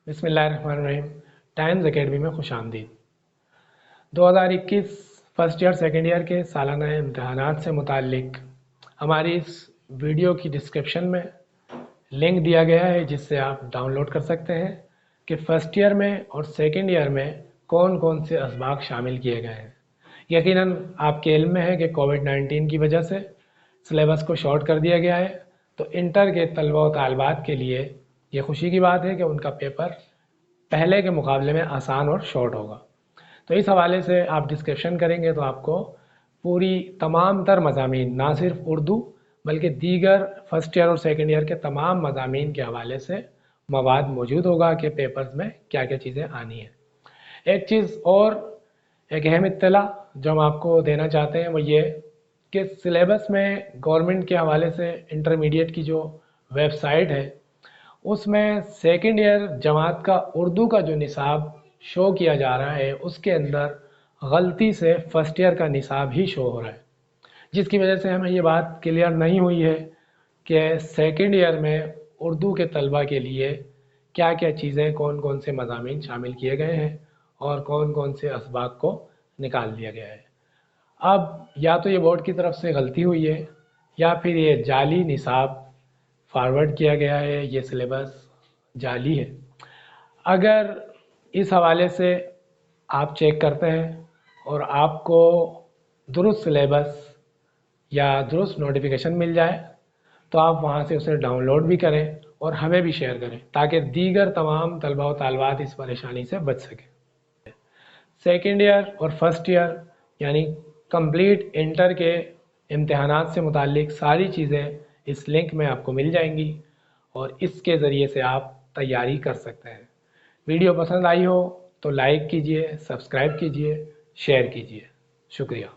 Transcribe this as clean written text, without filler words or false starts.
बिस्मिल्लाहिर्रहमानिर्रहीम। Times academy में खुश आमदीद। 2021 फर्स्ट ईयर सेकेंड ईयर के सालाना इम्तहानात से मुताल्लिक हमारी इस वीडियो की डिस्क्रिप्शन में लिंक दिया गया है, जिससे आप डाउनलोड कर सकते हैं कि फ़र्स्ट ईयर में और सेकेंड ईयर में कौन कौन से असबाक शामिल किए गए हैं। यकीनन आपके इल्म में है कि कोविड-19 की वजह से सिलेबस को शॉर्ट कर दिया गया है, तो इंटर के तलबा व तालिबात के लिए ये खुशी की बात है कि उनका पेपर पहले के मुकाबले में आसान और शॉर्ट होगा। तो इस हवाले से आप डिस्कशन करेंगे तो आपको पूरी तमाम तर मज़ामीन, ना सिर्फ उर्दू बल्कि दीगर फ़र्स्ट ईयर और सेकेंड ईयर के तमाम मज़ामीन के हवाले से मवाद मौजूद होगा कि पेपर्स में क्या क्या चीज़ें आनी हैं। एक चीज़ और, एक अहम इत्तला जो हम आपको देना चाहते हैं वो ये कि सिलेबस में गवर्नमेंट के हवाले से इंटरमीडिएट की जो वेबसाइट है उसमें सेकेंड ईयर जमात का उर्दू का जो निसाब शो किया जा रहा है उसके अंदर गलती से फ़र्स्ट ईयर का निसाब ही शो हो रहा है, जिसकी वजह से हमें ये बात क्लियर नहीं हुई है कि सेकेंड ईयर में उर्दू के तलबा के लिए क्या क्या चीज़ें, कौन कौन से मज़ामीन शामिल किए गए हैं और कौन कौन से असबाक को निकाल दिया गया है। अब या तो ये बोर्ड की तरफ से गलती हुई है या फिर ये जाली निसाब फॉरवर्ड किया गया है, ये सिलेबस जाली है। अगर इस हवाले से आप चेक करते हैं और आपको दुरुस्त सिलेबस या दुरुस्त नोटिफिकेशन मिल जाए तो आप वहाँ से उसे डाउनलोड भी करें और हमें भी शेयर करें ताकि दीगर तमाम तलबा व तालिबात इस परेशानी से बच सकें। सेकेंड ईयर और फर्स्ट ईयर यानी कंप्लीट इंटर के इम्तहानात से मुताल्लिक सारी चीज़ें इस लिंक में आपको मिल जाएंगी और इसके ज़रिए से आप तैयारी कर सकते हैं। वीडियो पसंद आई हो तो लाइक कीजिए, सब्सक्राइब कीजिए, शेयर कीजिए। शुक्रिया।